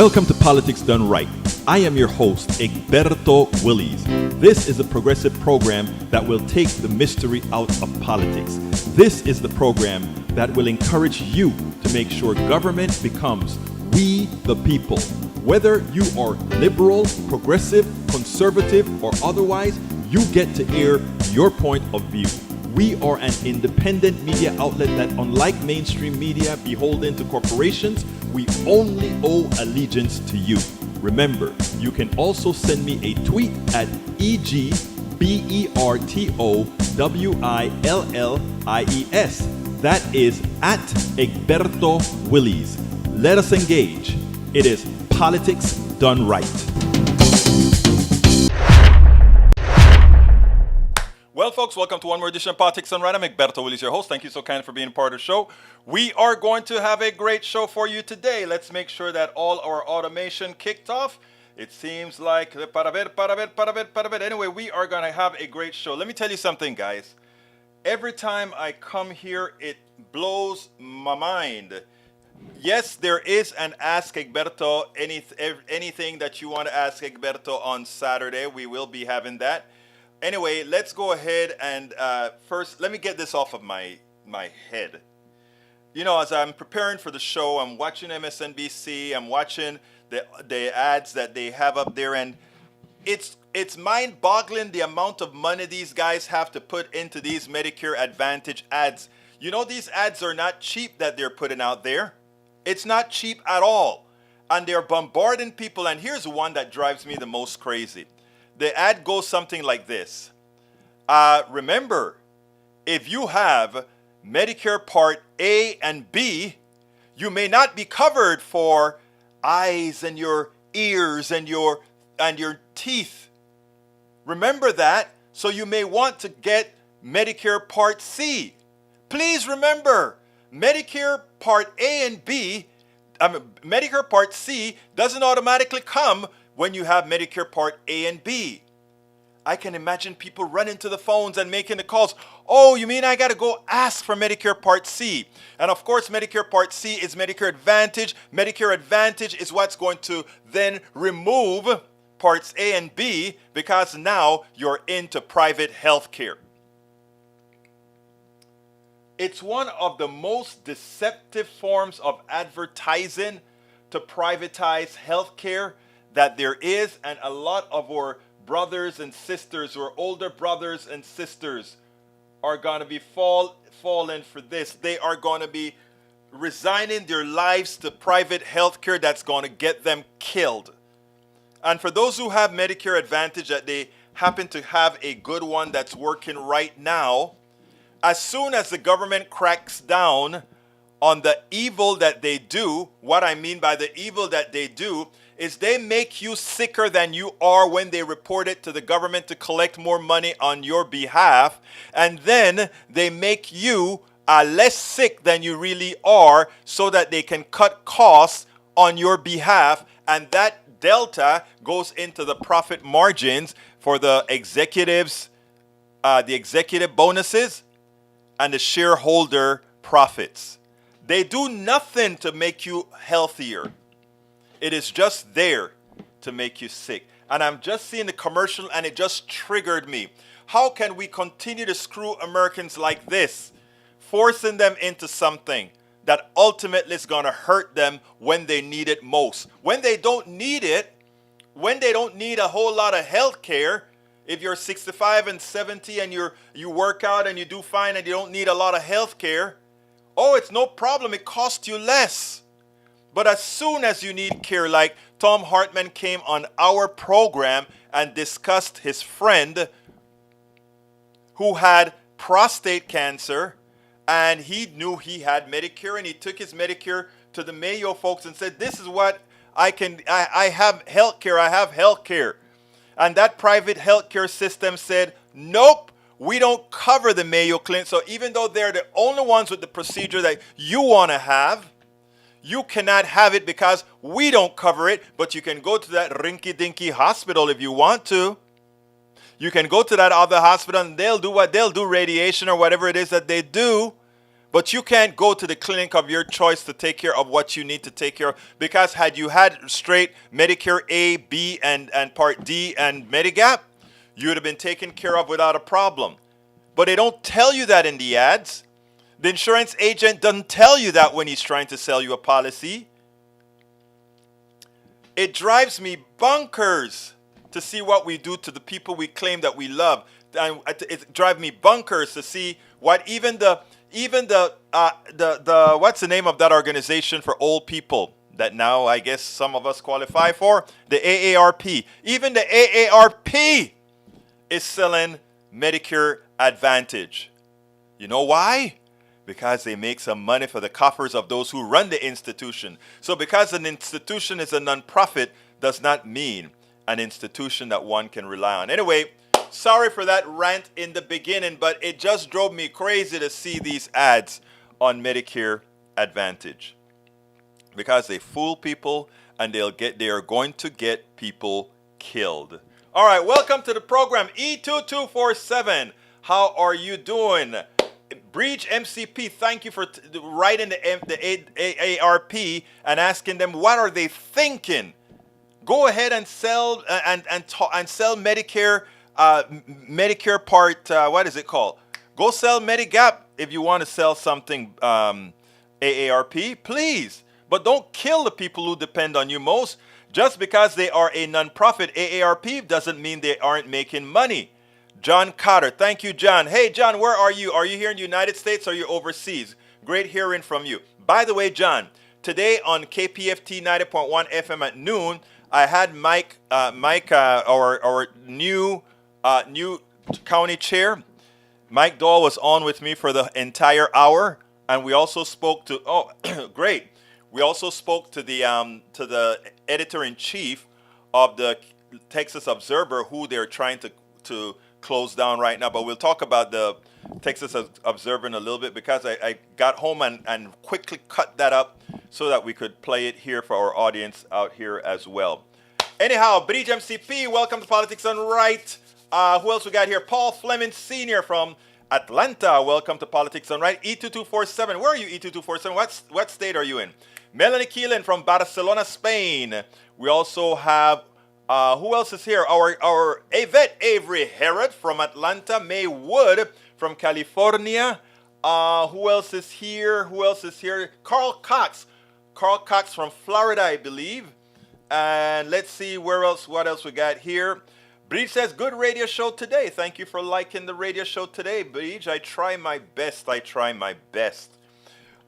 Welcome to Politics Done Right. I am your host, Egberto Willies. This is a progressive program that will take the mystery out of politics. This is the program that will encourage you to make sure government becomes we the people. Whether you are liberal, progressive, conservative, or otherwise, you get to air your point of view. We are an independent media outlet that, unlike mainstream media beholden to corporations, we only owe allegiance to you. Remember, you can also send me a tweet at EGBERTOWILLIES. That is at Egberto Willies. Let us engage. It is Politics Done Right. Well, folks, welcome to one more edition of Politics Done Right. I'm Egberto Willies, your host. Thank you so kind for being a part of the show. We are going to have a great show for you today. Let's make sure that all our automation kicked off. It seems like, anyway, we are going to have a great show. Let me tell you something, guys. Every time I come here, it blows my mind. Yes, there is an Ask Egberto, anything that you want to ask Egberto on Saturday. We will be having that. Anyway, let's go ahead and first, let me get this off of my head. You know, as I'm preparing for the show, I'm watching MSNBC, I'm watching the ads that they have up there, and it's mind-boggling the amount of money these guys have to put into these Medicare Advantage ads. You know, these ads are not cheap that they're putting out there. It's not cheap at all. And they're bombarding people, and here's one that drives me the most crazy. The ad goes something like this. Remember, if you have Medicare Part A and B, you may not be covered for eyes and your ears and your teeth. Remember that, so you may want to get Medicare Part C. Please remember, Medicare Part A and B, Medicare Part C doesn't automatically come when you have Medicare Part A and B. I can imagine people running to the phones and making the calls. Oh, you mean I got to go ask for Medicare Part C? And of course, Medicare Part C is Medicare Advantage. Medicare Advantage is what's going to then remove Parts A and B because now you're into private health care. It's one of the most deceptive forms of advertising to privatize health care that there is, and a lot of our brothers and sisters, or older brothers and sisters, are going to be falling for this. They are going to be resigning their lives to private health care that's going to get them killed. And for those who have Medicare Advantage, that they happen to have a good one that's working right now, as soon as the government cracks down on the evil that they do, what I mean by the evil that they do is they make you sicker than you are when they report it to the government to collect more money on your behalf. And then they make you less sick than you really are so that they can cut costs on your behalf. And that delta goes into the profit margins for the executives, the executive bonuses, and the shareholder profits. They do nothing to make you healthier. It is just there to make you sick. And I'm just seeing the commercial and it just triggered me. How can we continue to screw Americans like this, forcing them into something that ultimately is going to hurt them when they need it most? When they don't need it, when they don't need a whole lot of health care, if you're 65 and 70 and you work out and you do fine and you don't need a lot of health care, oh, it's no problem. It costs you less. But as soon as you need care, like Tom Hartman came on our program and discussed his friend who had prostate cancer, and he knew he had Medicare, and he took his Medicare to the Mayo folks and said, this is what I have health care. And that private health care system said, nope, we don't cover the Mayo Clinic. So even though they're the only ones with the procedure that you want to have, you cannot have it because we don't cover it, but you can go to that rinky-dinky hospital if you want to. You can go to that other hospital and they'll do what they'll do, radiation or whatever it is that they do. But you can't go to the clinic of your choice to take care of what you need to take care of, because had you had straight Medicare A, B, and Part D and Medigap, you would have been taken care of without a problem. But they don't tell you that in the ads. The insurance agent doesn't tell you that when he's trying to sell you a policy. It drives me bonkers to see what we do to the people we claim that we love. And it drives me bonkers to see what even the what's the name of that organization for old people that now I guess some of us qualify for? The AARP. Even the AARP is selling Medicare Advantage. You know why? Because they make some money for the coffers of those who run the institution. So because an institution is a non-profit does not mean an institution that one can rely on. Anyway, sorry for that rant in the beginning, but it just drove me crazy to see these ads on Medicare Advantage. Because they fool people and they are going to get people killed. All right, welcome to the program, E2247. How are you doing? Breach MCP, thank you for writing the AARP and asking them what are they thinking. Go ahead and sell and sell Medicare Medicare Part what is it called? Go sell Medigap if you want to sell something AARP, please. But don't kill the people who depend on you most. Just because they are a non-profit AARP doesn't mean they aren't making money. John Cotter. Thank you, John. Hey, John, where are you? Are you here in the United States or are you overseas? Great hearing from you. By the way, John, today on KPFT 90.1 FM at noon, I had Mike, our new county chair. Mike Dahl was on with me for the entire hour, and we also spoke to, great. We also spoke to the editor-in-chief of the Texas Observer, who they're trying to close down right now, but we'll talk about the Texas Observer in a little bit, because I got home and quickly cut that up so that we could play it here for our audience out here as well. Anyhow, Breach MCP, welcome to Politics Done Right. Who else we got here? Paul Fleming Sr. from Atlanta, welcome to Politics Done Right. E2247, where are you, E2247? What state are you in? Melanie Keelan from Barcelona, Spain. We also have who else is here? Our Yvette Avery Herod from Atlanta. May Wood from California. Who else is here? Carl Cox. Carl Cox from Florida, I believe. And let's see what else we got here. Breach says, good radio show today. Thank you for liking the radio show today, Breach. I try my best.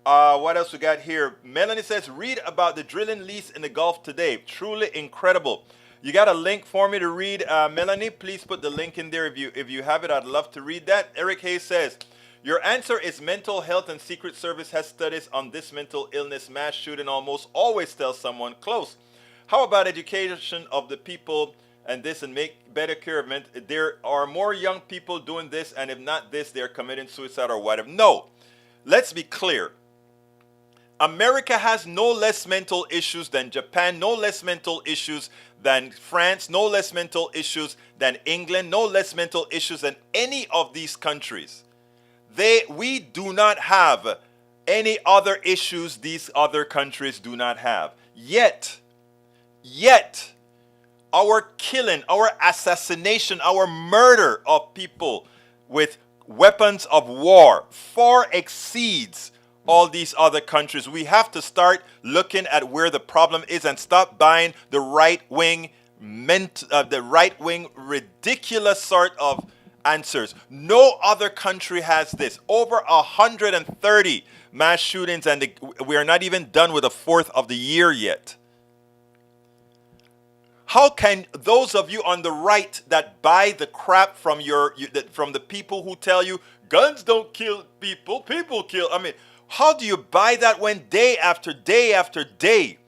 What else we got here? Melanie says, read about the drilling lease in the Gulf today. Truly incredible. You got a link for me to read, Melanie? Please put the link in there if you have it. I'd love to read that. Eric Hayes says, your answer is mental health, and Secret Service has studies on this mental illness. Mass shooting almost always tells someone close. How about education of the people and this, and make better care of it? There are more young people doing this, and if not this, they're committing suicide or whatever. No, let's be clear. America has no less mental issues than Japan, no less mental issues than France, no less mental issues than England, no less mental issues than any of these countries. We do not have any other issues these other countries do not have. Yet, our killing, our assassination, our murder of people with weapons of war far exceeds all these other countries. We have to start looking at where the problem is and stop buying the right-wing ridiculous sort of answers. No other country has this. Over 130 mass shootings, and we are not even done with a fourth of the year yet. How can those of you on the right that buy the crap from from the people who tell you guns don't kill people, people kill? I mean, how do you buy that when day after day after day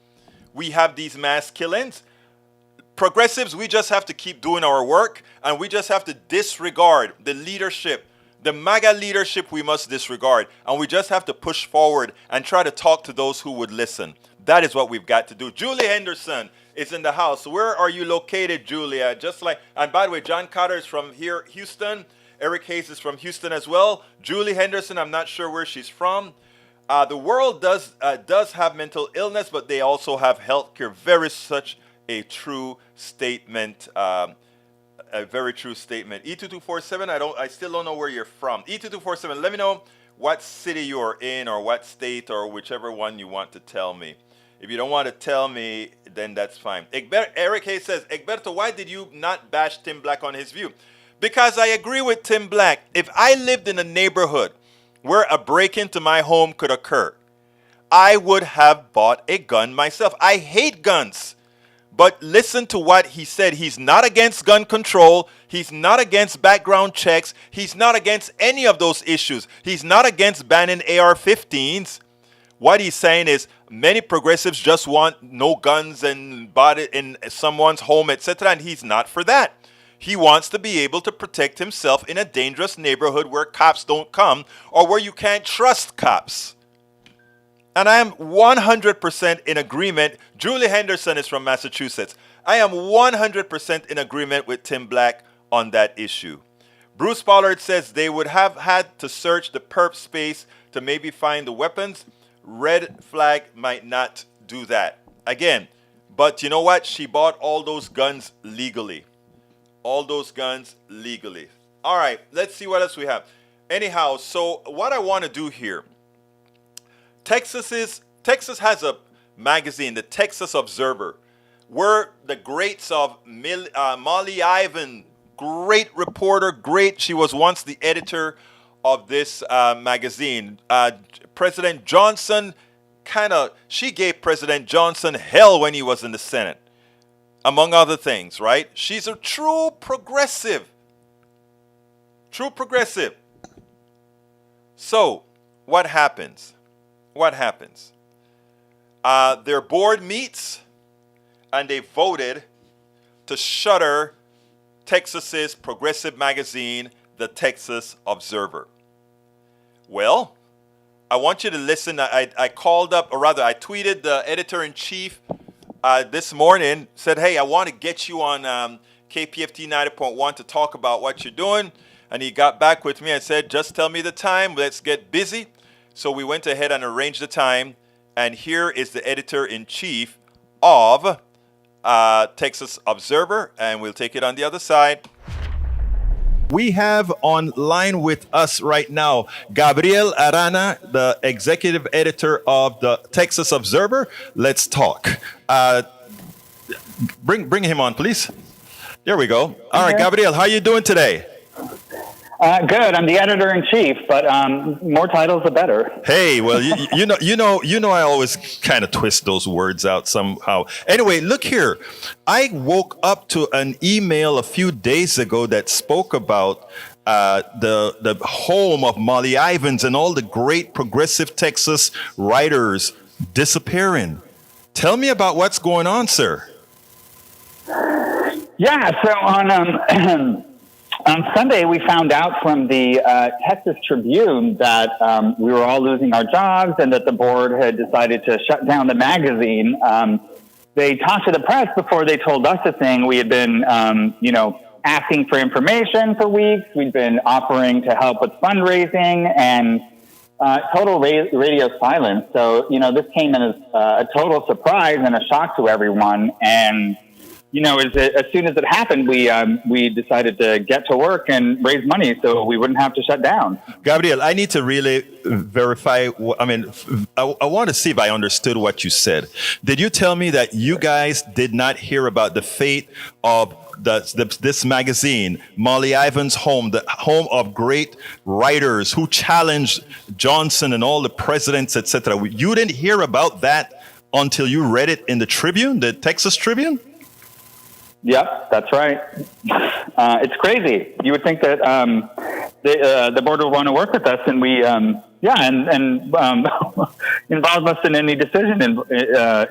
we have these mass killings? Progressives, we just have to keep doing our work, and we just have to disregard the leadership. The MAGA leadership we must disregard, and we just have to push forward and try to talk to those who would listen. That is what we've got to do. Julie Henderson is in the house. Where are you located, Julia? And by the way, John Cotter is from here, Houston. Eric Hayes is from Houston as well. Julie Henderson, I'm not sure where she's from. The world does have mental illness, but they also have healthcare. Very such a true statement. A very true statement. E2247, I still don't know where you're from. E2247, let me know what city you're in or what state or whichever one you want to tell me. If you don't want to tell me, then that's fine. Eric Hayes says, Egberto, why did you not bash Tim Black on his view? Because I agree with Tim Black. If I lived in a neighborhood where a break into my home could occur, I would have bought a gun myself. I hate guns. But listen to what he said. He's not against gun control. He's not against background checks. He's not against any of those issues. He's not against banning AR-15s. What he's saying is many progressives just want no guns and bought it in someone's home, etc. And he's not for that. He wants to be able to protect himself in a dangerous neighborhood where cops don't come or where you can't trust cops. And I am 100% in agreement. Julie Henderson is from Massachusetts. I am 100% in agreement with Tim Black on that issue. Bruce Pollard says they would have had to search the perp space to maybe find the weapons. Red flag might not do that. Again, but you know what? She bought all those guns legally. All those guns legally. All right, let's see what else we have. Anyhow, so what I want to do here, Texas has a magazine, the Texas Observer. We're the greats of Molly Ivan, great reporter, great. She was once the editor of this magazine. President Johnson, she gave President Johnson hell when he was in the Senate, among other things, right? She's a true progressive. True progressive. So, what happens? What happens? Their board meets and they voted to shutter Texas's progressive magazine, the Texas Observer. Well, I want you to listen. I called up, or rather I tweeted the editor-in-chief this morning, said, hey, I want to get you on KPFT 90.1 to talk about what you're doing. And he got back with me and said, just tell me the time. Let's get busy. So we went ahead and arranged the time, and here is the editor-in-chief of Texas Observer, and we'll take it on the other side. We have online with us right now Gabriel Arana, the executive editor of the Texas Observer. Let's talk. Bring him on, please. There we go. All right, Gabriel, how are you doing today? Good. I'm the editor-in-chief, but more titles the better. Hey, well, you know, I always kind of twist those words out somehow. Anyway, look here. I woke up to an email a few days ago that spoke about the home of Molly Ivins and all the great progressive Texas writers disappearing. Tell me about what's going on, sir. Yeah. So on Sunday, we found out from the Texas Tribune that we were all losing our jobs and that the board had decided to shut down the magazine. They talked to the press before they told us a thing. We had been, asking for information for weeks. We'd been offering to help with fundraising and total radio silence. So, this came in as a total surprise and a shock to everyone. And as soon as it happened, we decided to get to work and raise money so we wouldn't have to shut down. Gabriel, I need to really verify. I want to see if I understood what you said. Did you tell me that you guys did not hear about the fate of this magazine, Molly Ivins' home, the home of great writers who challenged Johnson and all the presidents, etc.? You didn't hear about that until you read it in the Tribune, the Texas Tribune? Yep, that's right. It's crazy. You would think that the board would want to work with us, and we, involve us in any decision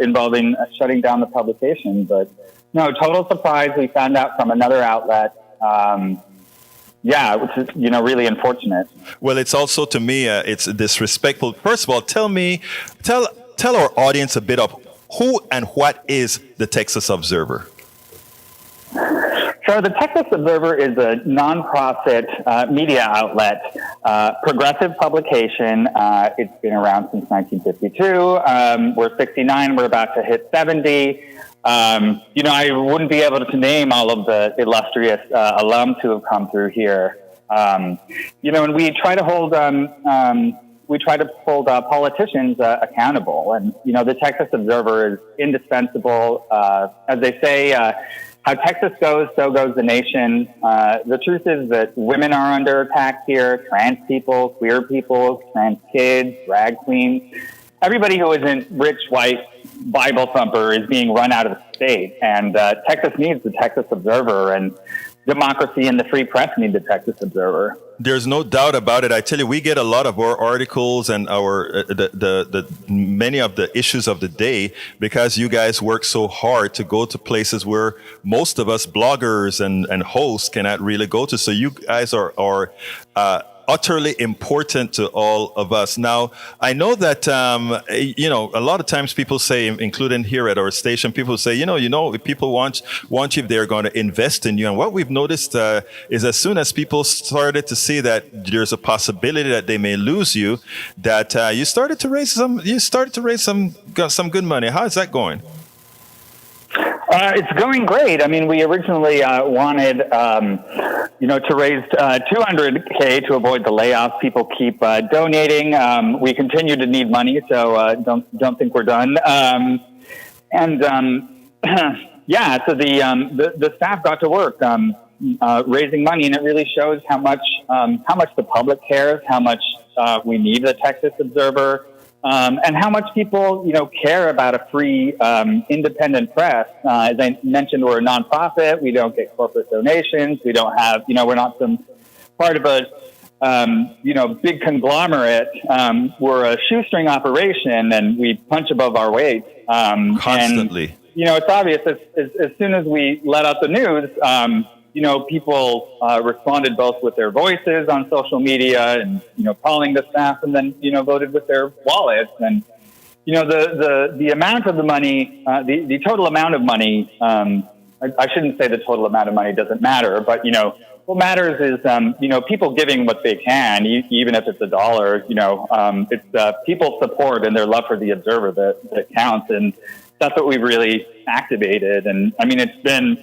involving shutting down the publication. But no, total surprise. We found out from another outlet. Which is really unfortunate. Well, it's also to me it's disrespectful. First of all, tell our audience a bit of who and what is the Texas Observer. Sure. The Texas Observer is a nonprofit media outlet, progressive publication. It's been around since 1952. We're 69. We're about to hit 70. I wouldn't be able to name all of the illustrious alums who have come through here. And we try to hold politicians accountable. And, the Texas Observer is indispensable. As they say, how Texas goes, so goes the nation. The truth is that women are under attack here, trans people, queer people, trans kids, drag queens. Everybody who isn't rich, white, Bible thumper is being run out of the state. And Texas needs the Texas Observer, and democracy and the free press need the Texas Observer. There's no doubt about it. I tell you, we get a lot of our articles and our the many of the issues of the day because you guys work so hard to go to places where most of us bloggers and hosts cannot really go to. So you guys are utterly important to all of us. Now, I know that, a lot of times people say, including here at our station, people say, if people want you, they're going to invest in you. And what we've noticed is as soon as people started to see that there's a possibility that they may lose you, that you started to raise some good money. How is that going? It's going great. I mean, we originally wanted, to raise $200K to avoid the layoffs. People keep donating. We continue to need money, so don't think we're done. So the staff got to work raising money, and it really shows how much the public cares, how much we need the Texas Observer. And how much people, care about a free, independent press. As I mentioned, we're a nonprofit. We don't get corporate donations. We don't have, we're not some part of a, big conglomerate. We're a shoestring operation, and we punch above our weight. Constantly. And, it's obvious as soon as we let out the news, people responded both with their voices on social media and, calling the staff, and then, voted with their wallets. And, the amount of the money, the total amount of money, I shouldn't say the total amount of money doesn't matter, but, what matters is, people giving what they can, even if it's $1, it's people's support and their love for the Observer that counts. And that's what we've really activated. And I mean, it's been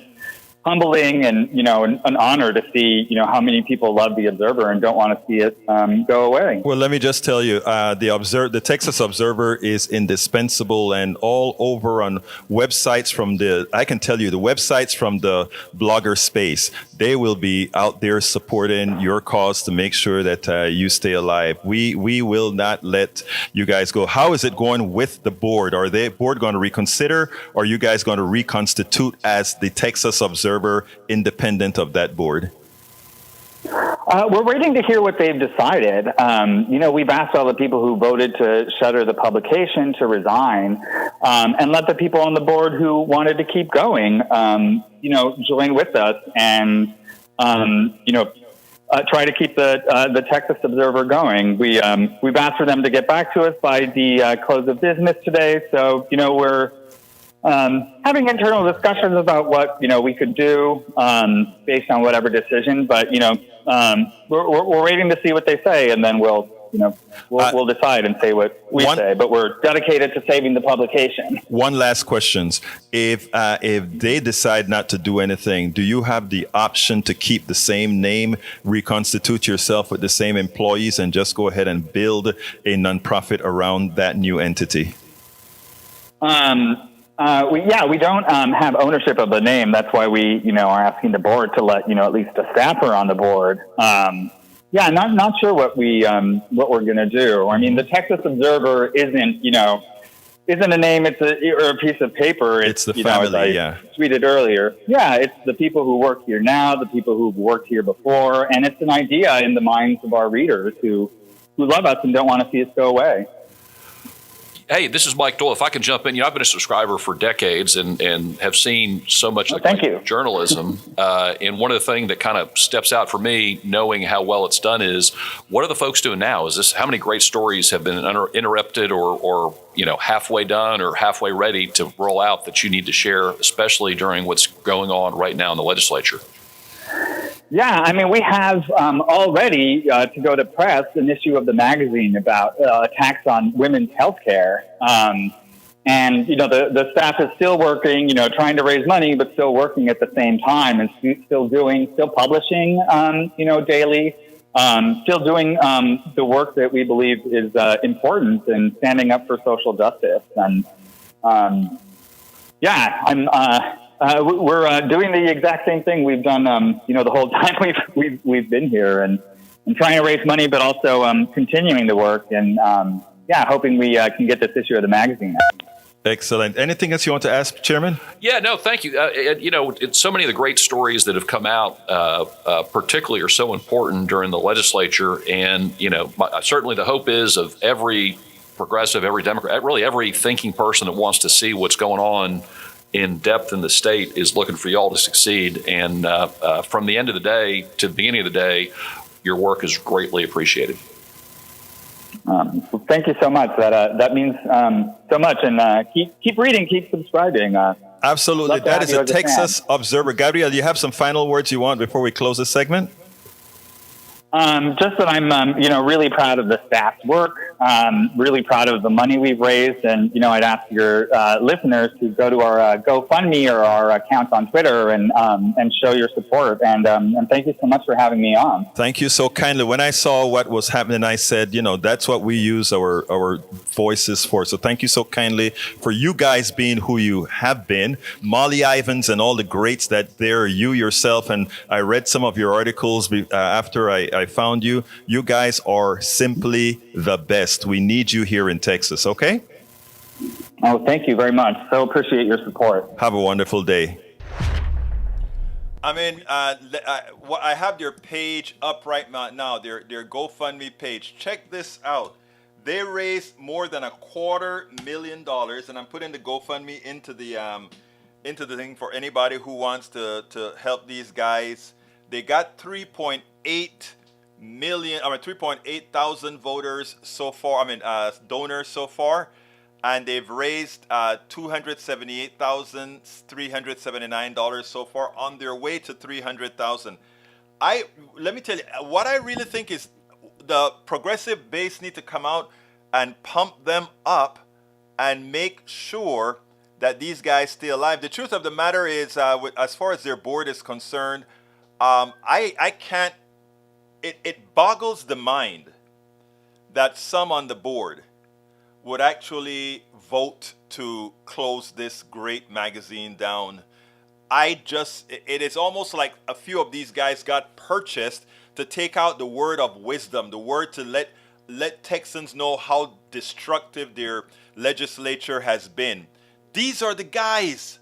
humbling and, an honor to see, how many people love the Observer and don't want to see it go away. Well, let me just tell you, the Texas Observer is indispensable, and all over on websites I can tell you the websites from the blogger space, they will be out there supporting your cause to make sure that you stay alive. We will not let you guys go. How is it going with the board? Are the board going to reconsider, or are you guys going to reconstitute as the Texas Observer independent of that board? We're waiting to hear what they've decided. We've asked all the people who voted to shutter the publication to resign, and let the people on the board who wanted to keep going, join with us and, try to keep the Texas Observer going. We've asked for them to get back to us by the close of business today. So, we're having internal discussions about what, we could do based on whatever decision. But, we're waiting to see what they say, and then we'll decide and say what we say. But we're dedicated to saving the publication. One last question. If they decide not to do anything, do you have the option to keep the same name, reconstitute yourself with the same employees, and just go ahead and build a nonprofit around that new entity? We don't have ownership of the name. That's why we, are asking the board to let, at least a staffer on the board. Not sure what we're going to do. I mean, the Texas Observer isn't a name. It's a piece of paper. It's the family. As I tweeted earlier. Yeah, it's the people who work here now, the people who've worked here before, and it's an idea in the minds of our readers who love us and don't want to see us go away. Hey, this is Mike Doyle. If I can jump in, I've been a subscriber for decades and have seen so much of the journalism. And one of the things that kind of steps out for me, knowing how well it's done, is what are the folks doing now? How many great stories have been interrupted or halfway done or halfway ready to roll out that you need to share, especially during what's going on right now in the legislature? Yeah, I mean, we have already, to go to press, an issue of the magazine about attacks on women's health care. And, the staff is still working, trying to raise money, but still working at the same time and still publishing, daily, still doing the work that we believe is important and standing up for social justice. And, we're doing the exact same thing we've done, the whole time we've been here and trying to raise money, but also continuing to work and, hoping we can get this issue of the magazine out. Excellent. Anything else you want to ask, Chairman? Yeah, no, thank you. So many of the great stories that have come out, particularly, are so important during the legislature. And, certainly the hope is of every progressive, every Democrat, really every thinking person that wants to see what's going on in depth in the state is looking for y'all to succeed. And from the end of the day to the beginning of the day, your work is greatly appreciated. Thank you so much. That means so much. And keep reading, keep subscribing. Absolutely. That is a Texas Observer. Gabriel, do you have some final words you want before we close this segment? Just that I'm, really proud of the staff's work, really proud of the money we've raised. And, I'd ask your listeners to go to our GoFundMe or our account on Twitter and show your support. And thank you so much for having me on. Thank you so kindly. When I saw what was happening, I said, that's what we use our voices for. So thank you so kindly for you guys being who you have been. Molly Ivins and all the greats that there, you yourself. And I read some of your articles after I found you. You guys are simply the best. We need you here in Texas, okay? Oh, thank you very much. So appreciate your support. Have a wonderful day. I mean, I have their page up right now, their GoFundMe page. Check this out. They raised more than $250,000, and I'm putting the GoFundMe into the thing for anybody who wants to help these guys. They got 3.8 thousand voters so far, donors so far, and they've raised $278,379 so far, on their way to $300,000. Let me tell you, what I really think is the progressive base need to come out and pump them up and make sure that these guys stay alive. The truth of the matter is, as far as their board is concerned, I can't. It boggles the mind that some on the board would actually vote to close this great magazine down. It is almost like a few of these guys got purchased to take out the word of wisdom, the word to let Texans know how destructive their legislature has been. These are the guys.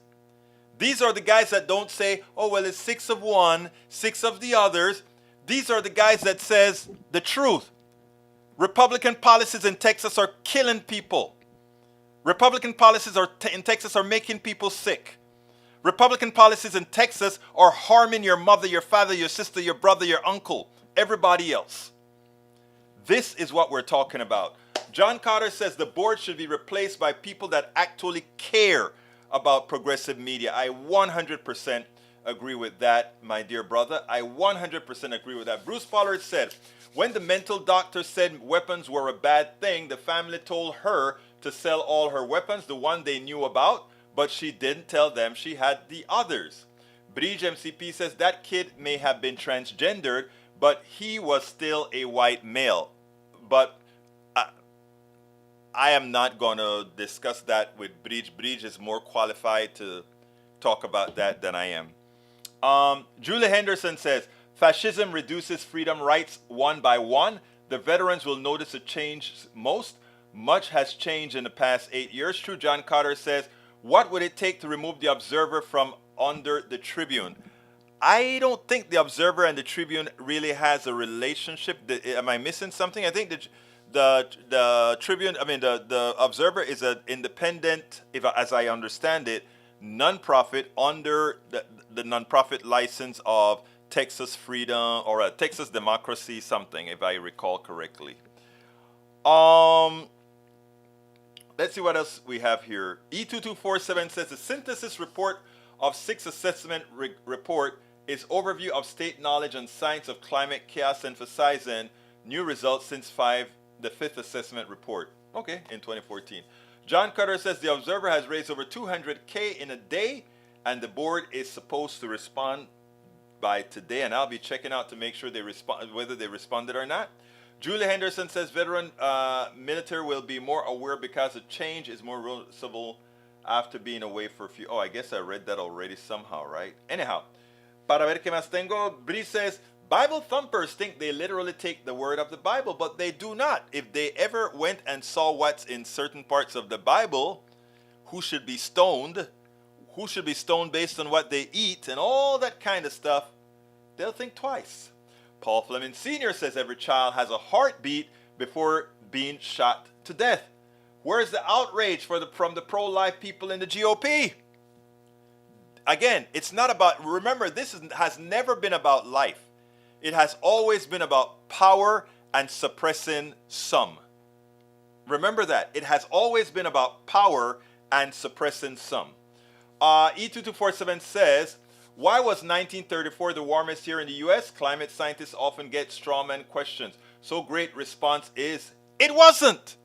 These are the guys that don't say, oh, well, it's 6 of one, 6 of the others. These are the guys that says the truth. Republican policies in Texas are killing people. Republican policies in Texas are making people sick. Republican policies in Texas are harming your mother, your father, your sister, your brother, your uncle, everybody else. This is what we're talking about. John Carter says the board should be replaced by people that actually care about progressive media. I 100% agree with that, my dear brother. I 100% agree with that. Bruce Pollard said, when the mental doctor said weapons were a bad thing, the family told her to sell all her weapons, the one they knew about, but she didn't tell them she had the others. Bridge MCP says that kid may have been transgendered, but he was still a white male. But I am not going to discuss that with Bridge. Bridge is more qualified to talk about that than I am. Julie Henderson says, fascism reduces freedom rights one by one. The veterans will notice a change most. Much has changed in the past 8 years. True John Carter says, what would it take to remove the Observer from under the Tribune? I don't think the Observer and the Tribune really has a relationship. Am I missing something? I think the Tribune, the Observer is an independent, as I understand it, nonprofit under the nonprofit license of Texas Freedom or Texas Democracy something, if I recall correctly. Let's see what else we have here. E2247 says the synthesis report of 6 assessment report is overview of state knowledge on science of climate chaos, emphasizing new results since the fifth assessment report. Okay, in 2014. John Cutter says the Observer has raised over 200K in a day, and the board is supposed to respond by today, and I'll be checking out to make sure they respond, whether they responded or not. Julie Henderson says veteran military will be more aware because the change is more noticeable after being away for a few. Oh, I guess I read that already somehow, right? Anyhow, para ver que más tengo, Bree says Bible thumpers think they literally take the word of the Bible, but they do not. If they ever went and saw what's in certain parts of the Bible, who should be stoned based on what they eat and all that kind of stuff, they'll think twice. Paul Fleming Sr. says every child has a heartbeat before being shot to death. Where's the outrage from the pro-life people in the GOP? Again, it's not about, remember, has never been about life. It has always been about power and suppressing some. Remember that. It has always been about power and suppressing some. E2247 says, why was 1934 the warmest year in the U.S.? Climate scientists often get strawman questions. So great response is, it wasn't.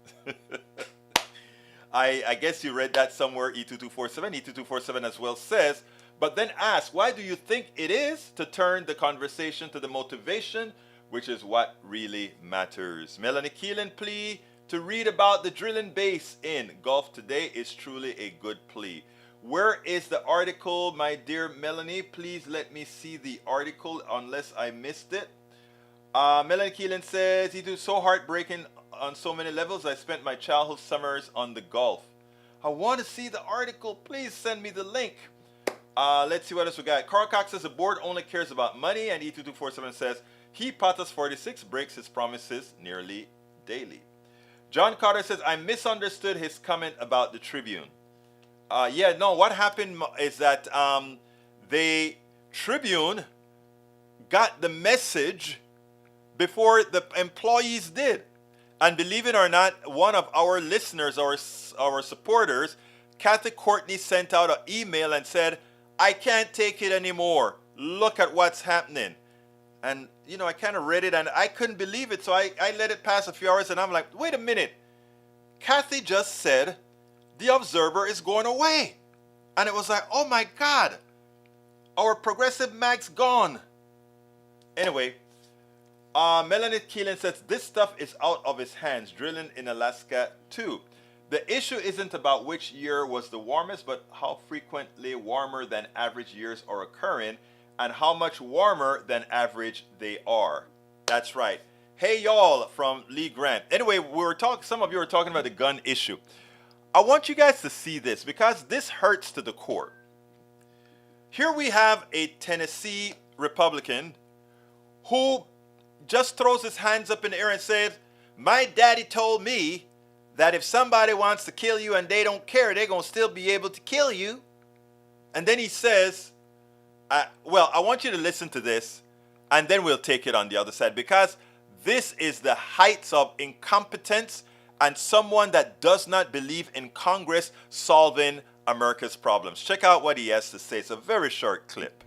I guess you read that somewhere, E2247. E2247 as well says, but then ask, why do you think it is, to turn the conversation to the motivation, which is what really matters. Melanie Keelan plea to read about the drilling base in Gulf today is truly a good plea. Where is the article, my dear Melanie? Please let me see the article unless I missed it. Melanie Keelan says, it is so heartbreaking on so many levels. I spent my childhood summers on the Gulf. I want to see the article. Please send me the link. Let's see what else we got. Carl Cox says the board only cares about money, and E2247 says he, Patas 46, breaks his promises nearly daily. John Carter says, I misunderstood his comment about the Tribune. What happened is that the Tribune got the message before the employees did. And believe it or not, one of our listeners, our supporters, Kathy Courtney, sent out an email and said, I can't take it anymore. Look at what's happening. And, I kind of read it and I couldn't believe it. So I let it pass a few hours and I'm like, wait a minute. Kathy just said the Observer is going away. And it was like, oh my God, our progressive mag's gone. Anyway, Melanie Keelan says this stuff is out of his hands, drilling in Alaska too. The issue isn't about which year was the warmest, but how frequently warmer than average years are occurring and how much warmer than average they are. That's right. Hey y'all from Lee Grant. Anyway, some of you were talking about the gun issue. I want you guys to see this because this hurts to the core. Here we have a Tennessee Republican who just throws his hands up in the air and says, my daddy told me that if somebody wants to kill you and they don't care, they're going to still be able to kill you. And then he says, I want you to listen to this and then we'll take it on the other side, because this is the heights of incompetence and someone that does not believe in Congress solving America's problems. Check out what he has to say. It's a very short clip.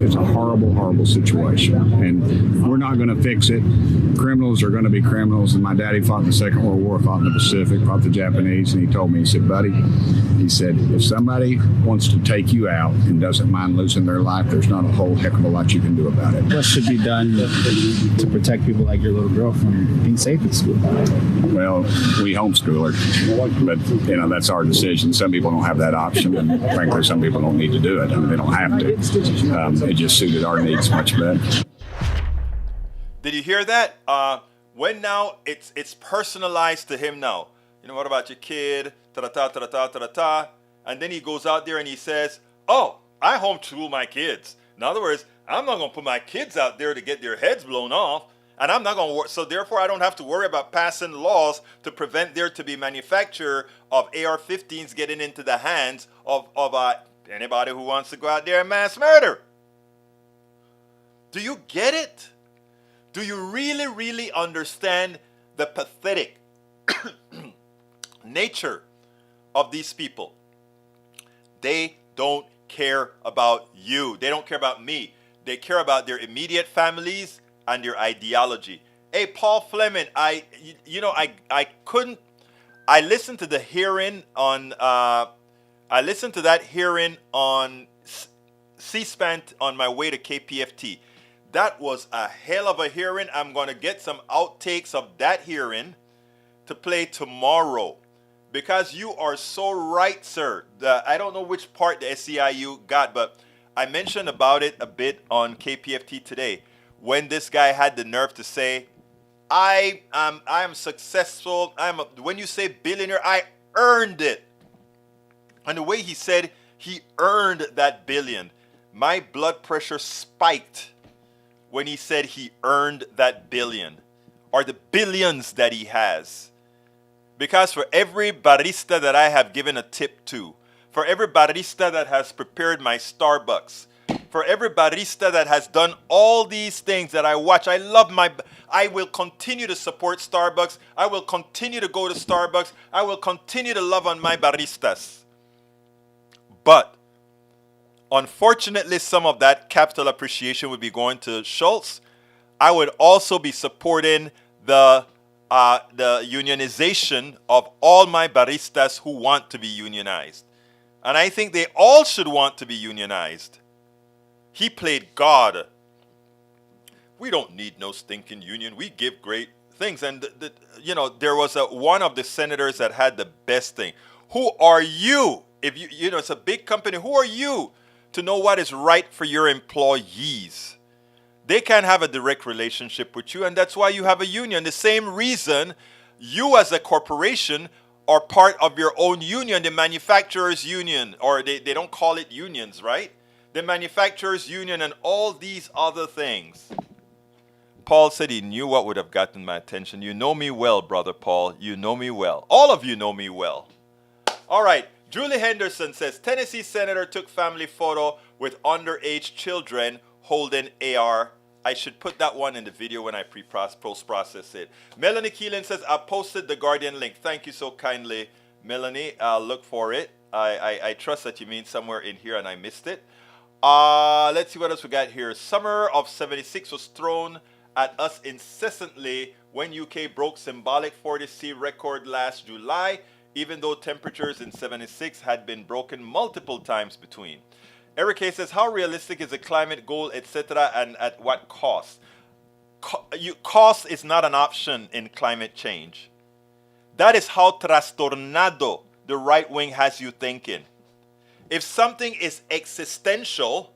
It's a horrible, horrible situation, and we're not going to fix it. Criminals are going to be criminals, and my daddy fought in the Second World War, fought in the Pacific, fought the Japanese, and he told me, he said, buddy, he said, if somebody wants to take you out and doesn't mind losing their life, there's not a whole heck of a lot you can do about it. What should be done to protect people like your little girl from being safe at school? Well, we homeschool her, but that's our decision. Some people don't have that option, and frankly, some people don't need to do it. I mean, they don't have to. It just suited our needs much better. Did you hear that? When now it's personalized to him now. What about your kid? Ta-da-ta, ta-da-ta, ta-da-ta. And then he goes out there and he says, oh, I homeschool my kids. In other words, I'm not going to put my kids out there to get their heads blown off. And I'm not going to work. So therefore, I don't have to worry about passing laws to prevent there to be manufacture of AR-15s getting into the hands of anybody who wants to go out there and mass murder. Do you get it? Do you really, really understand the pathetic nature of these people? They don't care about you. They don't care about me. They care about their immediate families and their ideology. Hey, Paul Fleming, I listened to the hearing on I listened to that hearing on C-SPAN on my way to KPFT. That was a hell of a hearing. I'm going to get some outtakes of that hearing to play tomorrow, because you are so right, sir. I don't know which part the SEIU got, but I mentioned about it a bit on KPFT today when this guy had the nerve to say, I am successful. When you say billionaire, I earned it. And the way he said he earned that billion, my blood pressure spiked when he said he earned that billion, or the billions that he has. Because for every barista that I have given a tip to, for every barista that has prepared my Starbucks, for every barista that has done all these things that I watch, I will continue to support Starbucks. I will continue to go to Starbucks. I will continue to love on my baristas. But unfortunately, some of that capital appreciation would be going to Schultz. I would also be supporting the unionization of all my baristas who want to be unionized. And I think they all should want to be unionized. He played God. We don't need no stinking union. We give great things. And, there was one of the senators that had the best thing. Who are you? If it's a big company, who are you to know what is right for your employees? They can't have a direct relationship with you, and that's why you have a union. The same reason you as a corporation are part of your own union, the manufacturers union, or they don't call it unions, right? The manufacturers union and all these other things. Paul said he knew what would have gotten my attention. You know me well, Brother Paul. You know me well. All of you know me well. All right. Julie Henderson says, Tennessee senator took family photo with underage children holding AR. I should put that one in the video when I post-process it. Melanie Keelan says, I posted the Guardian link. Thank you so kindly, Melanie. I'll look for it. I trust that you mean somewhere in here and I missed it. Let's see what else we got here. Summer of 76 was thrown at us incessantly when UK broke symbolic 40°C record last July, even though temperatures in 76 had been broken multiple times between. Eric K. says, how realistic is the climate goal, etc., and at what cost? Cost is not an option in climate change. That is how trastornado the right wing has you thinking. If something is existential,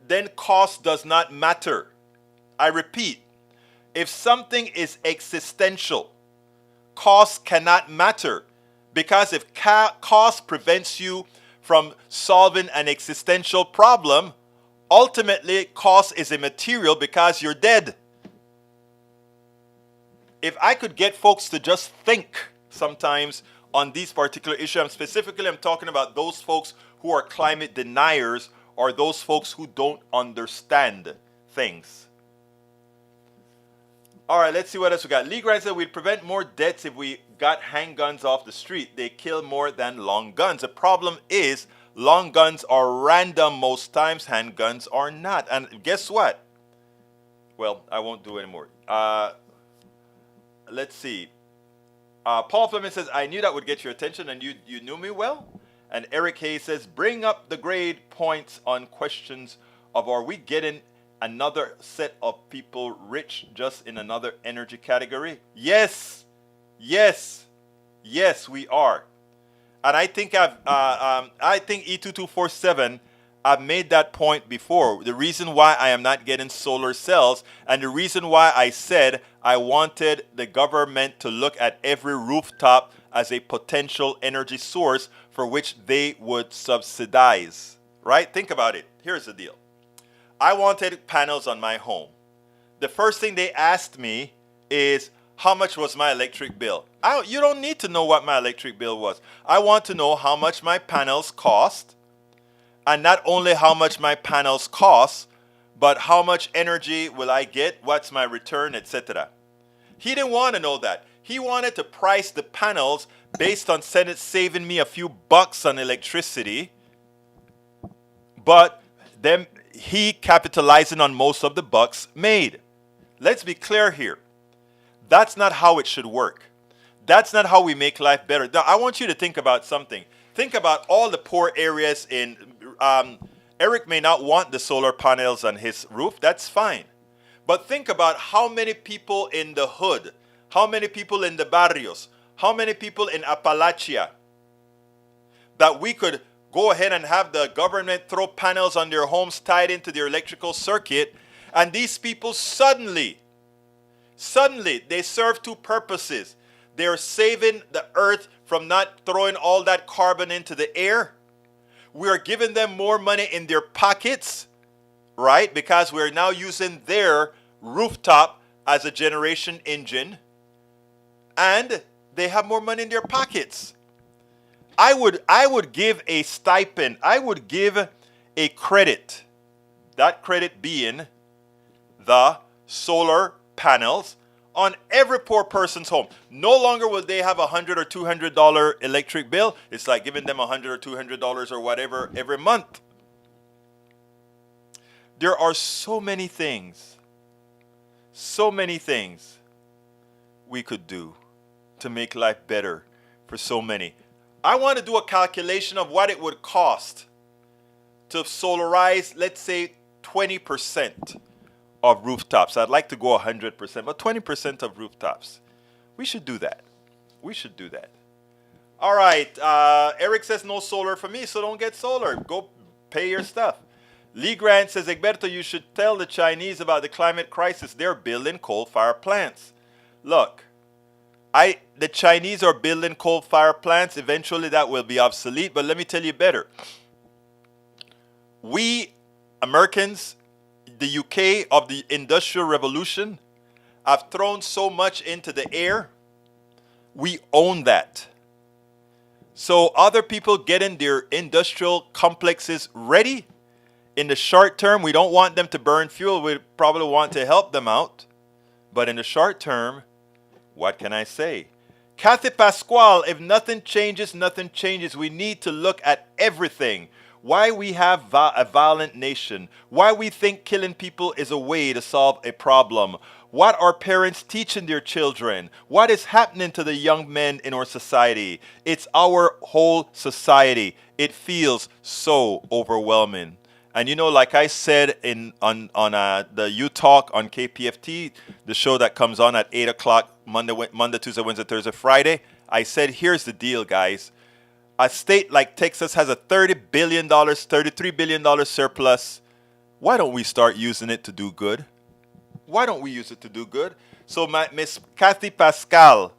then cost does not matter. I repeat, if something is existential, cost cannot matter, because if cost prevents you from solving an existential problem, ultimately cost is immaterial because you're dead. If I could get folks to just think sometimes on these particular issues, I'm talking about those folks who are climate deniers or those folks who don't understand things. All right, let's see what else we got. Lee Grant said we'd prevent more deaths if we got handguns off the street. They kill more than long guns. The problem is long guns are random most times. Handguns are not. And guess what? Well, I won't do it anymore. Let's see. Paul Fleming says, I knew that would get your attention and you knew me well. And Eric Hayes says, bring up the grade points on questions of are we getting another set of people rich just in another energy category? Yes, we are. And I think I think E2247, I've made that point before. The reason why I am not getting solar cells and the reason why I said I wanted the government to look at every rooftop as a potential energy source for which they would subsidize, right? Think about it. Here's the deal. I wanted panels on my home. The first thing they asked me is, how much was my electric bill? You don't need to know what my electric bill was. I want to know how much my panels cost, and not only how much my panels cost, but how much energy will I get, what's my return, etc. He didn't want to know that. He wanted to price the panels based on saving me a few bucks on electricity, but he capitalizing on most of the bucks made. Let's be clear here. That's not how it should work. That's not how we make life better. Now, I want you to think about something. Think about all the poor areas in Eric may not want the solar panels on his roof. That's fine. But think about how many people in the hood, how many people in the barrios, how many people in Appalachia that we could go ahead and have the government throw panels on their homes tied into their electrical circuit, and these people suddenly they serve two purposes. They're saving the earth from not throwing all that carbon into the air. We are giving them more money in their pockets, right? Because we're now using their rooftop as a generation engine, and they have more money in their pockets. I would give a stipend. I would give a credit. That credit being the solar panels on every poor person's home. No longer will they have $100 or $200 electric bill. It's like giving them $100 or $200 or whatever every month. There are so many things we could do to make life better for so many. I want to do a calculation of what it would cost to solarize, let's say, 20% of rooftops. I'd like to go 100%, but 20% of rooftops. We should do that. All right. Eric says no solar for me, so don't get solar. Go pay your stuff. Lee Grant says, Egberto, you should tell the Chinese about the climate crisis. They're building coal-fired plants. Look, the Chinese are building coal-fired plants. Eventually that will be obsolete, but let me tell you better. We, Americans, the UK of the Industrial Revolution, have thrown so much into the air. We own that. So other people getting their industrial complexes ready, in the short term, we don't want them to burn fuel. We probably want to help them out. But in the short term, what can I say? Kathy Pasquale, if nothing changes, nothing changes. We need to look at everything. Why we have a violent nation. Why we think killing people is a way to solve a problem. What are parents teaching their children? What is happening to the young men in our society? It's our whole society. It feels so overwhelming. And you know, like I said on the U Talk on KPFT, the show that comes on at 8 o'clock Monday, Tuesday, Wednesday, Thursday, Friday, I said, here's the deal, guys. A state like Texas has a $30 billion, $33 billion surplus. Why don't we start using it to do good? Why don't we use it to do good? So, Miss Kathy Pascal,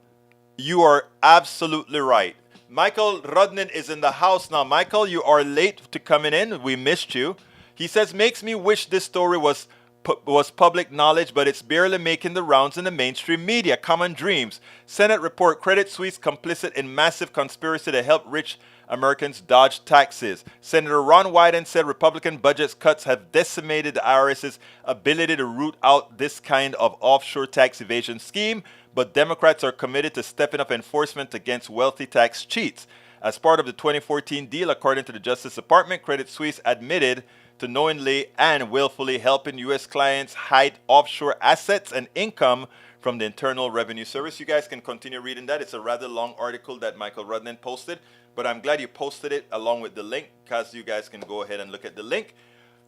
you are absolutely right. Michael Rudnin is in the house now. Michael, you are late to coming in. We missed you. He says, makes me wish this story was public knowledge, but it's barely making the rounds in the mainstream media. Common dreams. Senate report, Credit Suisse complicit in massive conspiracy to help rich Americans dodge taxes. Senator Ron Wyden said Republican budget cuts have decimated the IRS's ability to root out this kind of offshore tax evasion scheme, but Democrats are committed to stepping up enforcement against wealthy tax cheats. As part of the 2014 deal, according to the Justice Department, Credit Suisse admitted to knowingly and willfully helping U.S. clients hide offshore assets and income from the Internal Revenue Service. You guys can continue reading that. It's a rather long article that Michael Rudnin posted, but I'm glad you posted it along with the link because you guys can go ahead and look at the link.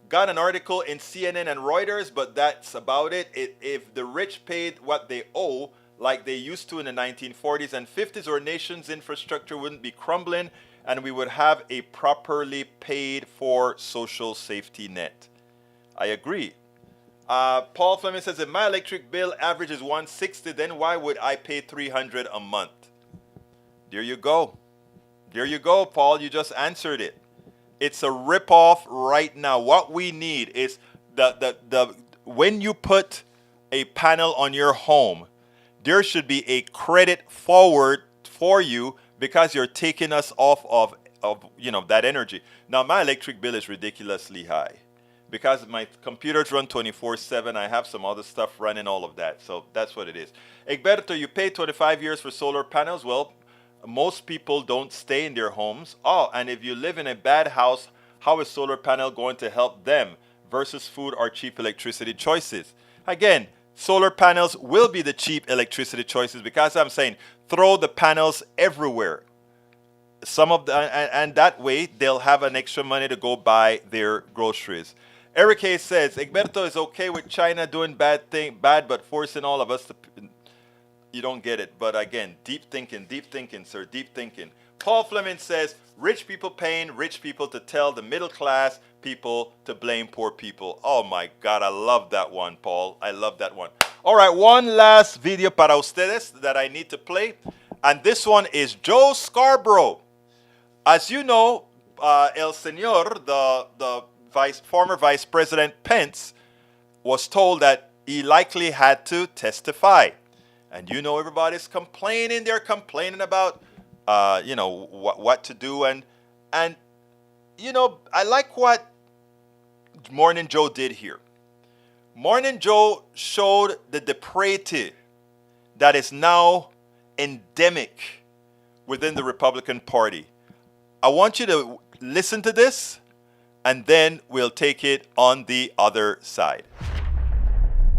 Got an article in CNN and Reuters, but that's about it. If the rich paid what they owe, like they used to in the 1940s and 50s, our nation's infrastructure wouldn't be crumbling and we would have a properly paid for social safety net. I agree. Paul Fleming says, if my electric bill average is $160, then why would I pay $300 a month? There you go. There you go, Paul. You just answered it. It's a ripoff right now. What we need is when you put a panel on your home, there should be a credit forward for you because you're taking us off of that energy. Now, my electric bill is ridiculously high because my computers run 24/7. I have some other stuff running, all of that. So that's what it is. Egberto, you pay 25 years for solar panels. Well, most people don't stay in their homes. Oh, and if you live in a bad house, How is solar panel going to help them versus food or cheap electricity choices? Again, solar panels will be the cheap electricity choices because I'm saying throw the panels everywhere. And that way they'll have an extra money to go buy their groceries. Eric Hayes says Egberto is okay with China doing bad, but forcing all of us to. You don't get it, but again, deep thinking, sir, deep thinking. Paul Fleming says rich people paying rich people to tell the middle class people to blame poor people. Oh my God, I love that one, Paul. I love that one. All right, one last video para ustedes that I need to play, and this one is Joe Scarborough. As you know, El Señor, the former Vice President Pence, was told that he likely had to testify. And you know everybody's complaining. They're complaining about, what to do. And I like what Morning Joe did here. Morning Joe showed the depravity that is now endemic within the Republican Party. I want you to listen to this, and then we'll take it on the other side.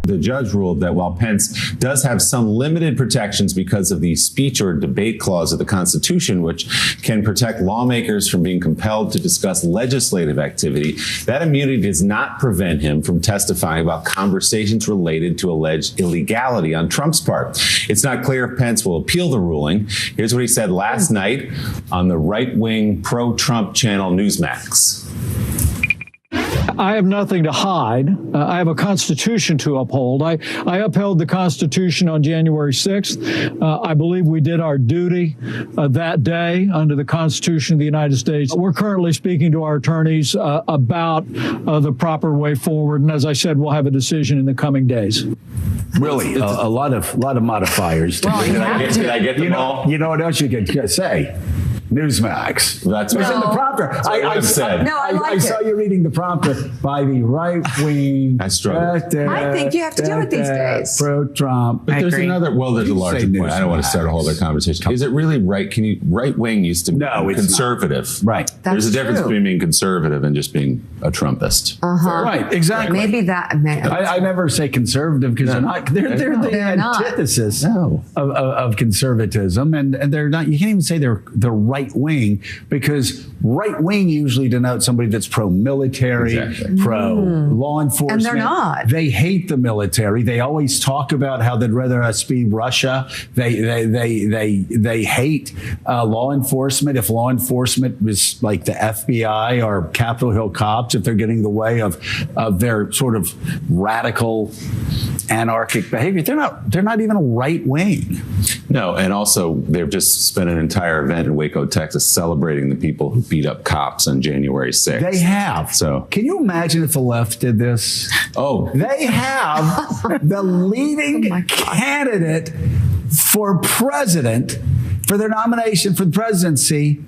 The judge ruled that while Pence does have some limited protections because of the speech or debate clause of the Constitution, which can protect lawmakers from being compelled to discuss legislative activity, that immunity does not prevent him from testifying about conversations related to alleged illegality on Trump's part. It's not clear if Pence will appeal the ruling. Here's what he said last night on the right-wing pro-Trump channel Newsmax. I have nothing to hide. I have a Constitution to uphold. I upheld the Constitution on January 6th. I believe we did our duty that day under the Constitution of the United States. We're currently speaking to our attorneys about the proper way forward. And as I said, we'll have a decision in the coming days. Really, a lot of modifiers. Well, can I get them all? You know what else you could say? Newsmax. That's what in the prompter. I said. No, I saw you reading the prompter by the right wing. I struggle. I think you have to do it these days. Pro-Trump. But there's another. Well, there's a larger point. I don't want to start a whole other conversation. Is it really right? Right wing used to be conservative. Right. There's a difference between being conservative and just being a Trumpist. Right. Exactly. Maybe that. I never say conservative because they're not. They're the antithesis of conservatism, and they're not. You can't even say they're right wing, because right wing usually denotes somebody that's pro-military, pro-law enforcement. And they're not. They hate the military. They always talk about how they'd rather us be Russia. They hate law enforcement. If law enforcement was like the FBI or Capitol Hill cops, if they're getting in the way of their sort of radical anarchic behavior, they're not even a right wing. No, and also they've just spent an entire event in Waco, Texas, celebrating the people who beat up cops on January 6th. They have. So, can you imagine if the left did this? Oh, they have the leading candidate for president, for their nomination for the presidency,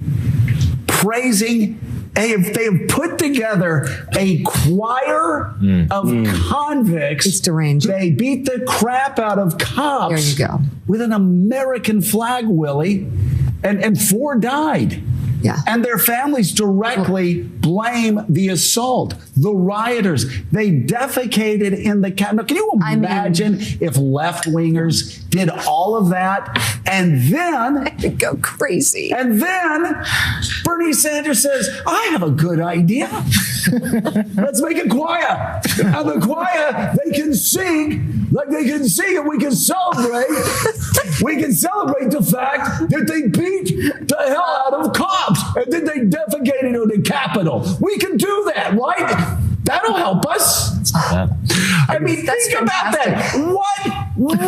praising. They have put together a choir of convicts. It's deranged. They beat the crap out of cops. There you go. With an American flag, Willie, and 4 died. Yeah. And their families directly blame the assault, the rioters. They defecated in the Capitol. Can you imagine if left-wingers did all of that and then... It'd go crazy. And then Bernie Sanders says, I have a good idea. Let's make a choir. And the choir, they can sing like they can sing, and we can celebrate. We can celebrate the fact that they beat the hell out of cops and then they defecated on the Capitol. We can do that, right? That'll help us. I mean, think about that. What would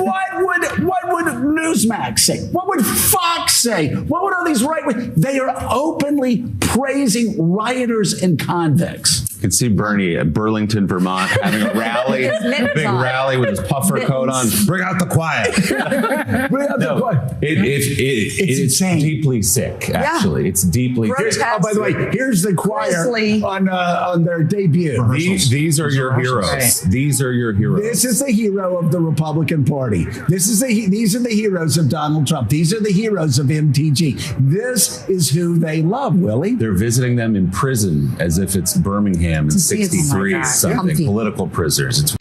Newsmax say? What would Fox say? What would all these right wing? They are openly praising rioters and convicts. can see Bernie at Burlington, Vermont, having a rally, big rally with his puffer coat on. Bring out the quiet. Bring out the quiet. It's insane. Deeply sick, actually. It's deeply sick. Oh, by the way, here's the choir on their debut. These are your heroes. These are your heroes. This is the hero of the Republican Party. These are the heroes of Donald Trump. These are the heroes of MTG. This is who they love, Willie. They're visiting them in prison as if it's Birmingham in 63 something. Political prisoners.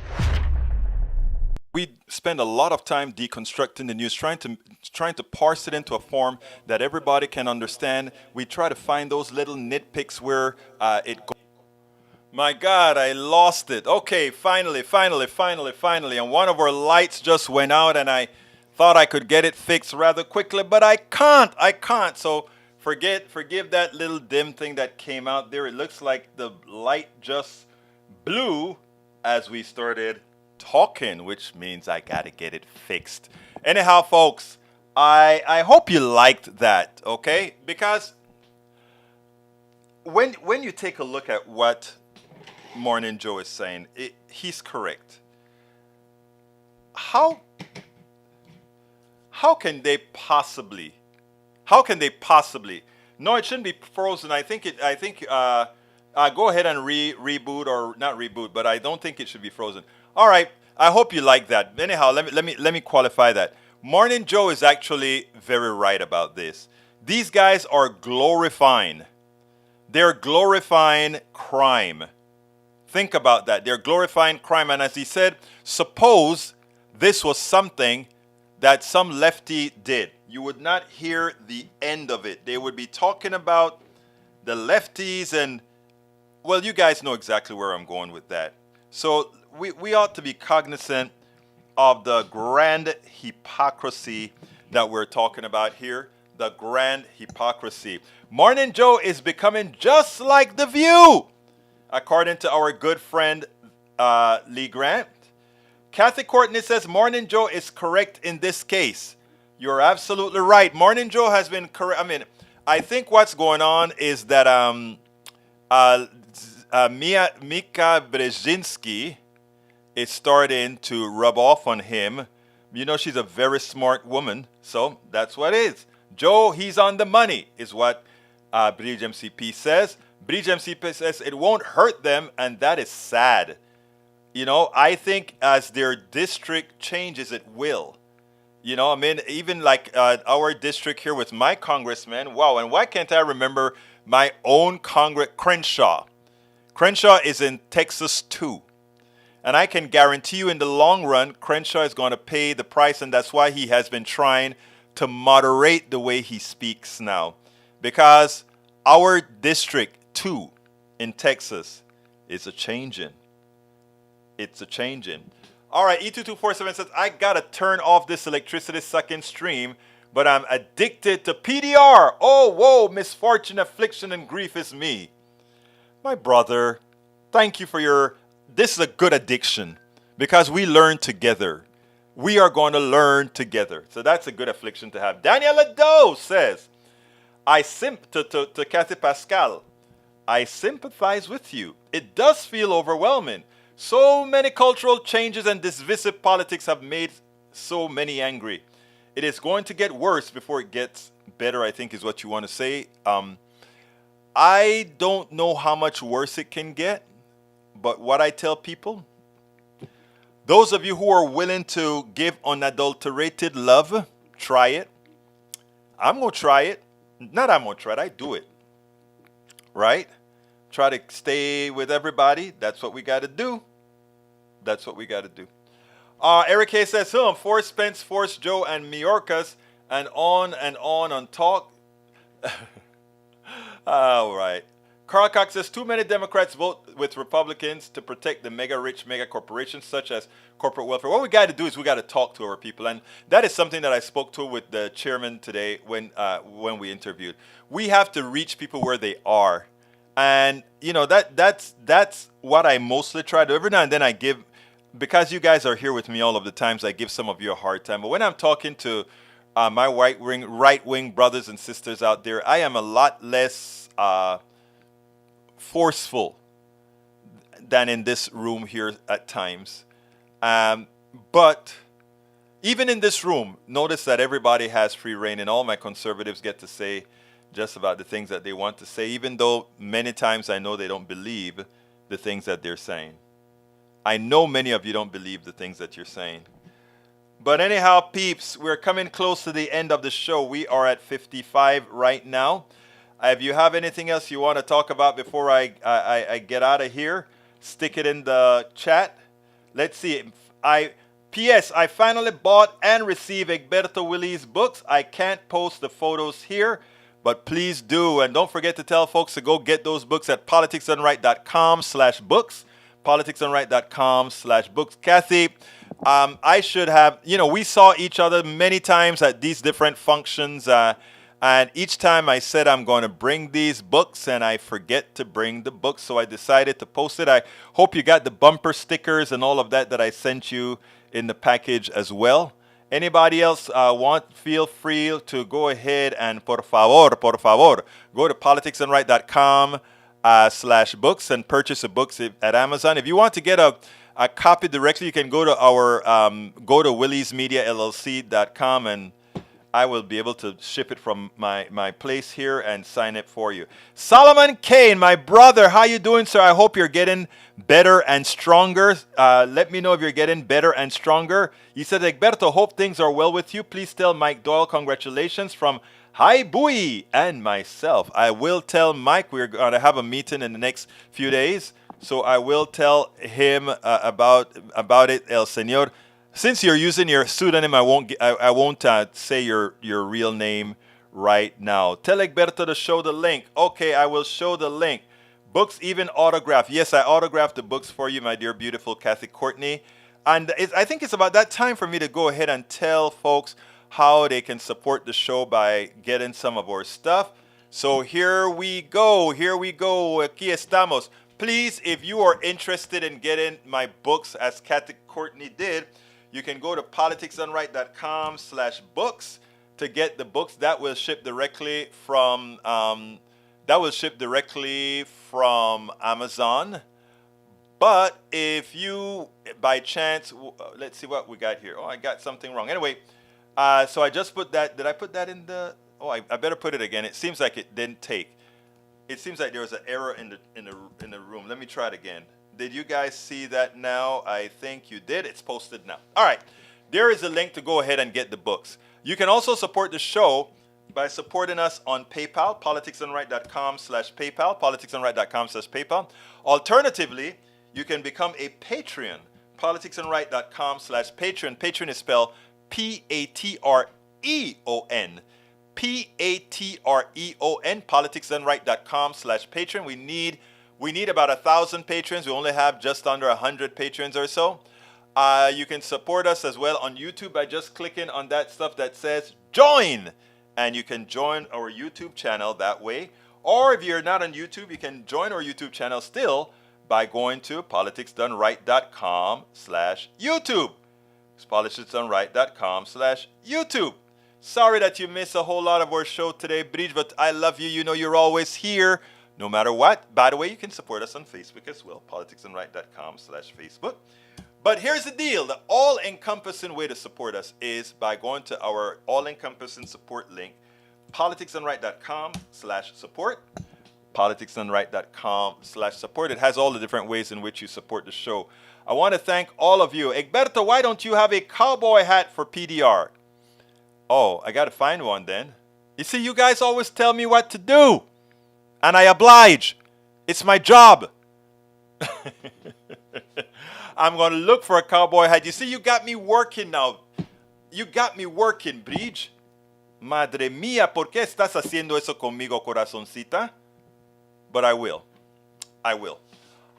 We spend a lot of time deconstructing the news, trying to parse it into a form that everybody can understand. We try to find those little nitpicks where it goes. My God, I lost it. Okay, finally. And one of our lights just went out, and I thought I could get it fixed rather quickly, but I can't. So forgive that little dim thing that came out there. It looks like the light just blew as we started talking, which means I gotta get it fixed. Anyhow, folks, I hope you liked that, okay? Because when you take a look at what Morning Joe is saying, he's correct. How can they possibly? No, it shouldn't be frozen. I think go ahead and reboot, or not reboot, but I don't think it should be frozen. All right. I hope you like that. Anyhow, let me qualify that. Morning Joe is actually very right about this. These guys are glorifying. They're glorifying crime. Think about that. They're glorifying crime. And as he said, suppose this was something that some lefty did. You would not hear the end of it. They would be talking about the lefties and, well, you guys know exactly where I'm going with that. So we ought to be cognizant of the grand hypocrisy that we're talking about here. The grand hypocrisy. Morning Joe is becoming just like The View, according to our good friend Lee Grant. Kathy Courtney says Morning Joe is correct in this case. You're absolutely right. Morning Joe has been correct. I mean, I think what's going on is that Mika Brzezinski is starting to rub off on him. You know, she's a very smart woman, so that's what it is. Joe, he's on the money, is what Bridge MCP says. Bridge MCP says it won't hurt them, and that is sad. You know, I think as their district changes, it will. You know, I mean, even like our district here with my congressman, wow, and why can't I remember my own Crenshaw? Crenshaw is in Texas too. And I can guarantee you in the long run, Crenshaw is going to pay the price, and that's why he has been trying to moderate the way he speaks now. Because our district too in Texas is a changing. It's a changing. All right, E2247 says, I got to turn off this electricity sucking stream, but I'm addicted to PDR. Oh, whoa, misfortune, affliction, and grief is me. My brother, thank you for your... This is a good addiction because we learn together. We are going to learn together. So that's a good affliction to have. Daniela Doe says, to Kathy Pascal, I sympathize with you. It does feel overwhelming. So many cultural changes and divisive politics have made so many angry. It is going to get worse before it gets better, I think is what you want to say. I don't know how much worse it can get, but what I tell people, those of you who are willing to give unadulterated love, try it. I'm going to try it. Not I'm going to try it, I do it. Right? Try to stay with everybody. That's what we got to do. That's what we got to do. Eric K says, force Spence, force Joe, and Mayorkas, and on talk. All right. Carl Cox says, too many Democrats vote with Republicans to protect the mega rich, mega corporations such as corporate welfare. What we got to do is we got to talk to our people. And that is something that I spoke to with the chairman today when we interviewed. We have to reach people where they are. And, you know, that's what I mostly try to. Every now and then I give, because you guys are here with me all of the times, I give some of you a hard time. But when I'm talking to my right-wing brothers and sisters out there, I am a lot less forceful than in this room here at times. But even in this room, notice that everybody has free reign, and all my conservatives get to say just about the things that they want to say, even though many times I know they don't believe the things that they're saying. I know many of you don't believe the things that you're saying. But anyhow, peeps, we're coming close to the end of the show. We are at 55 right now. If you have anything else you want to talk about before I get out of here, stick it in the chat. Let's see. P.S. I finally bought and received Egberto Willies' books. I can't post the photos here, but please do. And don't forget to tell folks to go get those books at politicsdoneright.com/books. politicsdoneright.com/books. Kathy, I should have, we saw each other many times at these different functions. And each time I said I'm going to bring these books, and I forget to bring the books. So I decided to post it. I hope you got the bumper stickers and all of that I sent you in the package as well. Anybody else feel free to go ahead and por favor, go to politicsdoneright.com/books and purchase the books at Amazon. If you want to get a copy directly, you can go to go to williesmediallc.com, and I will be able to ship it from my place here and sign it for you. Solomon Kane, my brother, how you doing, sir? I hope you're getting better and stronger. Let me know if you're getting better and stronger. He said, Egberto, hope things are well with you. Please tell Mike Doyle congratulations from Hi Bui and myself. I will tell Mike we're going to have a meeting in the next few days, so I will tell him about it, El Señor. Since you're using your pseudonym, I won't say your real name right now. Tell Egberto to show the link. Okay, I will show the link. Books, even autographed. Yes, I autographed the books for you, my dear, beautiful Kathy Courtney. And I think it's about that time for me to go ahead and tell folks how they can support the show by getting some of our stuff. So here we go. Aquí estamos. Please, if you are interested in getting my books, as Kathy Courtney did, you can go to politicsdoneright.com/books to get the books. That will ship directly from Amazon. But if you, by chance, let's see what we got here. Oh, I got something wrong. Anyway, so I just put that. Did I put that in the? Oh, I better put it again. It seems like it didn't take. It seems like there was an error in the room. Let me try it again. Did you guys see that now? I think you did. It's posted now. All right. There is a link to go ahead and get the books. You can also support the show by supporting us on PayPal, politicsdoneright.com/PayPal, politicsdoneright.com/PayPal. Alternatively, you can become a Patreon, politicsdoneright.com/Patreon. Patreon is spelled Patreon. Patreon, politicsdoneright.com/Patreon. We need about 1,000 patrons. We only have just under 100 patrons or so. You can support us as well on YouTube by just clicking on that stuff that says join. And you can join our YouTube channel that way. Or if you're not on YouTube, you can join our YouTube channel still by going to politicsdoneright.com/YouTube. It's politicsdoneright.com/YouTube. Sorry that you missed a whole lot of our show today, Bridge, but I love you. You know you're always here, no matter what. By the way, you can support us on Facebook as well, politicsdoneright.com/Facebook. But here's the deal. The all-encompassing way to support us is by going to our all-encompassing support link, politicsdoneright.com/support, politicsdoneright.com/support. It has all the different ways in which you support the show. I want to thank all of you. Egberto, why don't you have a cowboy hat for PDR? Oh, I got to find one then. You see, you guys always tell me what to do, and I oblige. It's my job. I'm going to look for a cowboy hat. You see, you got me working now. You got me working, Bridge. Madre mía, ¿por qué estás haciendo eso conmigo, corazoncita? But I will. I will.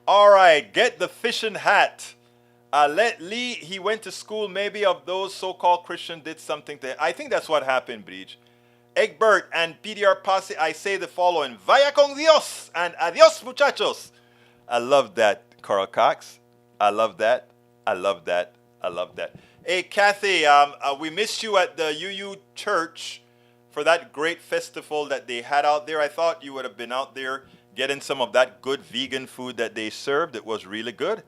All right, get the fishing hat. Let Lee, he went to school, maybe of those so-called Christians did something to him. I think that's what happened, Bridge. Egbert and PDR Posse, I say the following. Vaya con Dios and adios, muchachos. I love that, Carl Cox. I love that. I love that. I love that. Hey, Kathy, we missed you at the UU Church for that great festival that they had out there. I thought you would have been out there getting some of that good vegan food that they served. It was really good.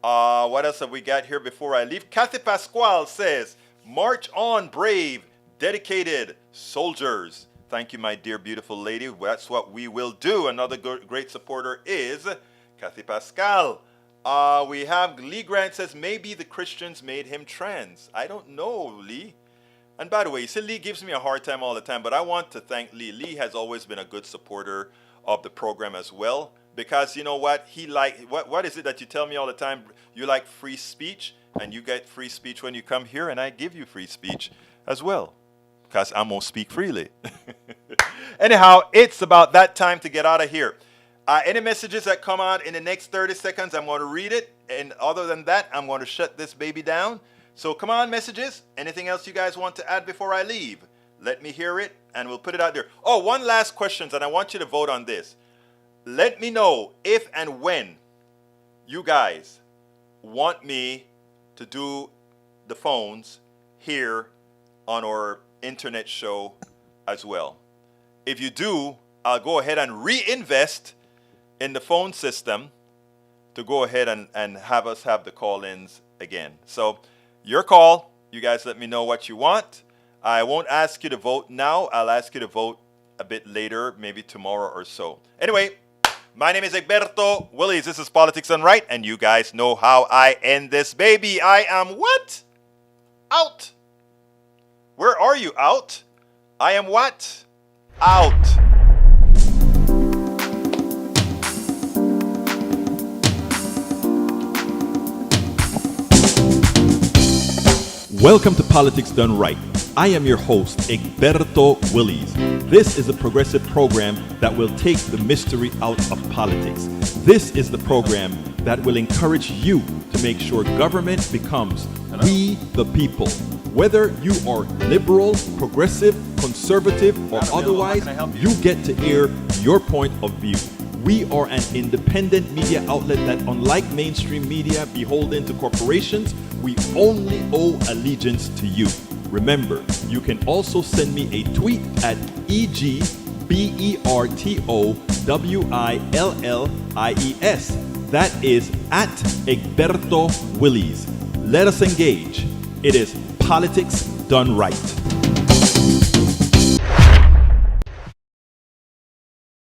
What else have we got here before I leave? Kathy Pasquale says, "March on, brave, dedicated soldiers." Thank you, my dear, beautiful lady. That's what we will do. Another great supporter is Kathy Pascal. We have Lee Grant says, maybe the Christians made him trans. I don't know, Lee. And by the way, you see, Lee gives me a hard time all the time, but I want to thank Lee. Lee has always been a good supporter of the program as well. Because you know what? What is it that you tell me all the time? You like free speech, and you get free speech when you come here, and I give you free speech as well. Because I'm going to speak freely. Anyhow, it's about that time to get out of here. Any messages that come out in the next 30 seconds, I'm going to read it. And other than that, I'm going to shut this baby down. So come on, messages. Anything else you guys want to add before I leave? Let me hear it, and we'll put it out there. Oh, one last question, and I want you to vote on this. Let me know if and when you guys want me to do the phones here on our internet show as well. If you do, I'll go ahead and reinvest in the phone system to go ahead and have us have the call-ins again. So your call. You guys let me know what you want. I won't ask you to vote now. I'll ask you to vote a bit later, maybe tomorrow or so. Anyway, my name is Egberto Willies. This is Politics Done Right, and you guys know how I end this baby. I am what? Out. Where are you, out? I am what? Out. Welcome to Politics Done Right. I am your host, Egberto Willies. This is a progressive program that will take the mystery out of politics. This is the program that will encourage you to make sure government becomes we the people. Whether you are liberal, progressive, conservative, or otherwise, you get to air your point of view. We are an independent media outlet that, unlike mainstream media beholden to corporations, we only owe allegiance to you. Remember, you can also send me a tweet at EGBERTOWILLIES. That is at Egberto Willies. Let us engage. It is Politics Done Right.